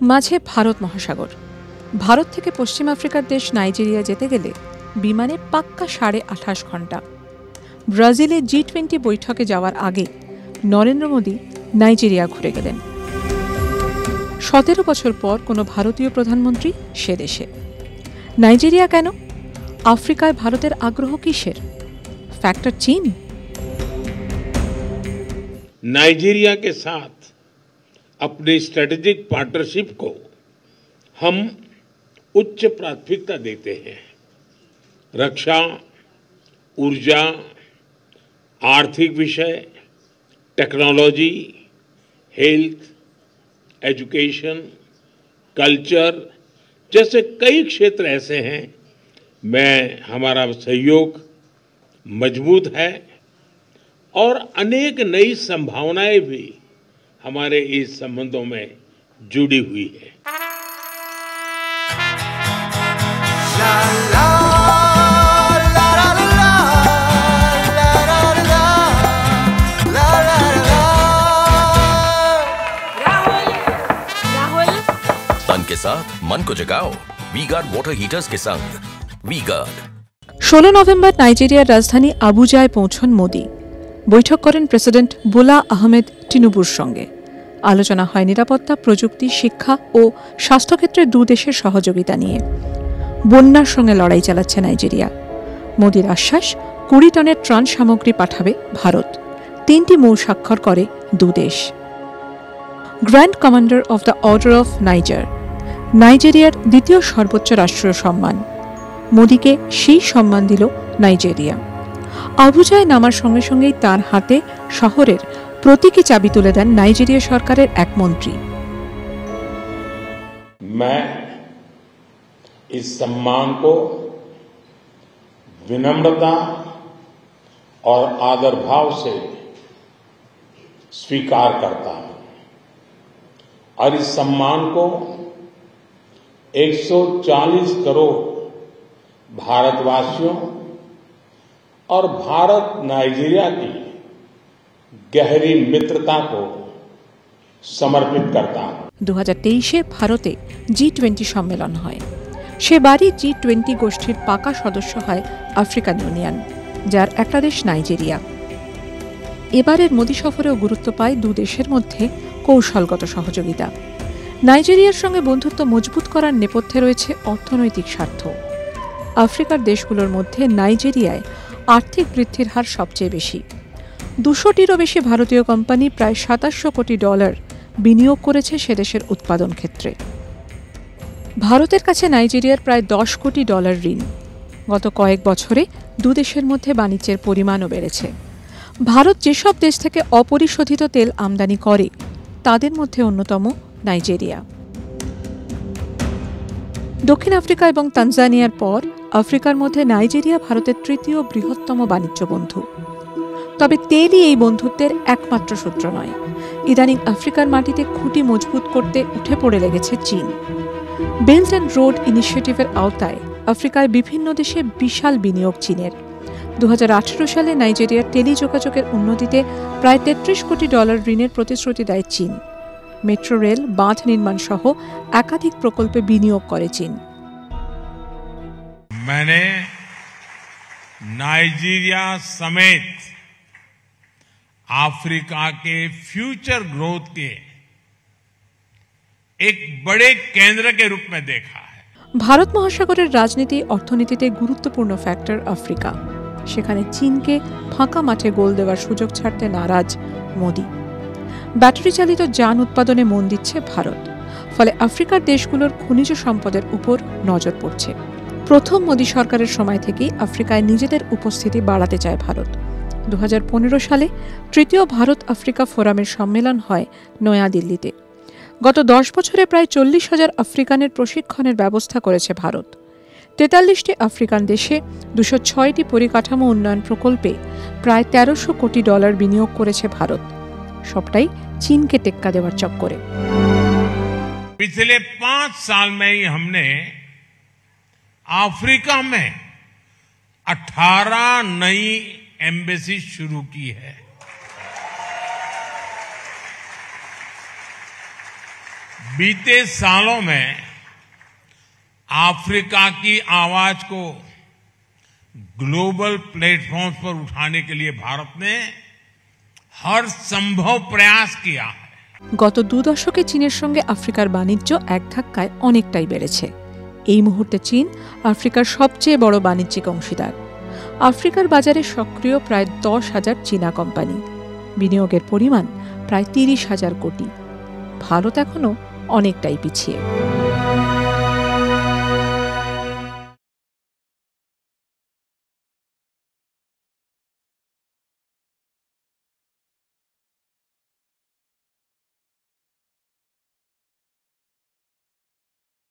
মাঝে ভারত মহাসাগর। ভারত থেকে পশ্চিম আফ্রিকার দেশ নাইজেরিয়া যেতে গেলে বিমানে পাক্কা 28.5 ঘণ্টা। ব্রাজিলে G20 বৈঠকে যাওয়ার আগে নরেন্দ্র মোদী নাইজেরিয়া ঘুরে গেলেন। 17 বছর পর কোনো ভারতীয় প্রধানমন্ত্রী সে দেশে। নাইজেরিয়া কেন? আফ্রিকায় ভারতের আগ্রহ কিসের? फैक्टर चीन। नाइजीरिया के साथ अपनी स्ट्रेटेजिक पार्टनरशिप को हम उच्च प्राथमिकता देते हैं। रक्षा, ऊर्जा, आर्थिक विषय, टेक्नोलॉजी, हेल्थ, एजुकेशन, कल्चर जैसे कई क्षेत्र ऐसे हैं में हमारा सहयोग मजबूत है और अनेक नई संभावनाएं भी हमारे इस संबंधों में जुड़ी हुई है। राहुल तन के साथ मन को जगाओ वी-गार्ड वाटर हीटर्स के संग वी-गार्ड। 16 নভেম্বর নাইজেরিয়ার রাজধানী আবুজায় পৌঁছন মোদি। বৈঠক করেন প্রেসিডেন্ট বোলা আহমেদ টিনুবুর সঙ্গে। আলোচনা হয় নিরাপত্তা, প্রযুক্তি, শিক্ষা ও স্বাস্থ্যক্ষেত্রে দেশের সহযোগিতা নিয়ে। বন্যার সঙ্গে লড়াই চালাচ্ছে নাইজেরিয়া। মোদির আশ্বাস 20 টনের ত্রাণ সামগ্রী পাঠাবে ভারত। 3টি মৌ স্বাক্ষর করে দেশ। Grand commander of the order of Niger, নাইজেরিয়ার দ্বিতীয় সর্বোচ্চ রাষ্ট্রীয় সম্মান। মোদিকে সেই সম্মান দিল নাইজেরিয়া। আবুজায় নামার সঙ্গে সঙ্গেই তার হাতে শহরের প্রতীকী চাবি তুলে দেন নাইজেরিয়া সরকারের এক মন্ত্রী। मैं इस सम्मान को विनम्रता और आदर भाव से स्वीकार करता हूं और इस सम्मान को 140 करोड़ भारतवासियों और भारत नाइजीरिया की गहरी मित्रता को समर्पित करता हूं। 2023-এ ভারতে G20 সম্মেলন হয়। সেবারই G20 গোষ্ঠীর পাকা সদস্য হয় আফ্রিকান ইউনিয়ন, যার একটা দেশ নাইজেরিয়া। এবারের মোদী সফরেও গুরুত্ব পায় দেশের মধ্যে কৌশলগত সহযোগিতা। নাইজেরিয়ার সঙ্গে বন্ধুত্ব মজবুত করার নেপথ্যে রয়েছে অর্থনৈতিক স্বার্থ। আফ্রিকার দেশগুলোর মধ্যে নাইজেরিয়ায় আর্থিক বৃদ্ধির হার সবচেয়ে বেশি। 200টিরও বেশি ভারতীয় কোম্পানি প্রায় $2700 কোটি বিনিয়োগ করেছে সেদেশের উৎপাদন ক্ষেত্রে। ভারতের কাছে নাইজেরিয়ার প্রায় $10 কোটি ঋণ। গত কয়েক বছরে দেশের মধ্যে বাণিজ্যের পরিমাণও বেড়েছে। ভারত যেসব দেশ থেকে অপরিশোধিত তেল আমদানি করে তাদের মধ্যে অন্যতম নাইজেরিয়া। দক্ষিণ আফ্রিকা এবং তানজানিয়ার পর আফ্রিকার মধ্যে নাইজেরিয়া ভারতের তৃতীয় বৃহত্তম বাণিজ্য বন্ধু। তবে তেলই এই বন্ধুত্বের একমাত্র সূত্র নয়। ইদানিং আফ্রিকার মাটিতে খুঁটি মজবুত করতে উঠে পড়ে লেগেছে চীন। বেল্ট অ্যান্ড রোড ইনিশিয়েটিভের আওতায় আফ্রিকায় বিভিন্ন দেশে বিশাল বিনিয়োগ চীনের। 2018 সালে নাইজেরিয়ার টেলিযোগাযোগের উন্নতিতে প্রায় $33 কোটি ঋণের প্রতিশ্রুতি দেয় চীন। মেট্রো রেল, বাঁধ নির্মাণ সহ একাধিক প্রকল্পে বিনিয়োগ করে চীন। मैंने नाइजीरिया समेत अफ्रीका के फ्यूचर ग्रोथ के एक बड़े केंद्र के रूप में देखा है। ভারত মহাসাগরের রাজনীতি অর্থনীতিতে গুরুত্বপূর্ণ ফ্যাক্টর আফ্রিকা। সেখানে চীনকে ফাঁকা মাঠে গোল দেওয়ার সুযোগ ছাড়তে নারাজ মোদি। ব্যাটারি চালিত যান উৎপাদনে মন দিচ্ছে ভারত। ফলে আফ্রিকার দেশগুলোর খনিজ সম্পদের উপর নজর পড়ছে। প্রথম মোদী সরকারের সময় থেকেই আফ্রিকায় নিজেদের উপস্থিতি বাড়াতে চায় ভারত। 2015 সালে তৃতীয় ভারত আফ্রিকা ফোরামের সম্মেলন হয় নয়াদিল্লিতে। গত 10 বছরে প্রায় 40,000 আফ্রিকানের প্রশিক্ষণের ব্যবস্থা করেছে ভারত। 43টি আফ্রিকান দেশে 206টি পরিকাঠামো উন্নয়ন প্রকল্পে প্রায় $1300 কোটি বিনিয়োগ করেছে ভারত। সবটাই চীনকে টেক্কা দেওয়ার চক্করে। पिछले 5 साल में ही हमने अफ्रीका में 18 नई एम्बेसी शुरू की है। बीते सालों में अफ्रीका की आवाज को ग्लोबल प्लेटफॉर्म्स पर उठाने के लिए भारत ने हर संभव प्रयास किया है। গত 2 দশকে চীনের সঙ্গে আফ্রিকার বাণিজ্য এক ধাক্কায় অনেকটাই বেড়েছে। এই মুহূর্তে চীন আফ্রিকার সবচেয়ে বড় বাণিজ্যিক অংশীদার। আফ্রিকার বাজারে সক্রিয় প্রায় 10,000 চীনা কোম্পানি, বিনিয়োগের পরিমাণ প্রায় 30,000 কোটি। ভারত এখনো অনেকটাই পিছিয়ে।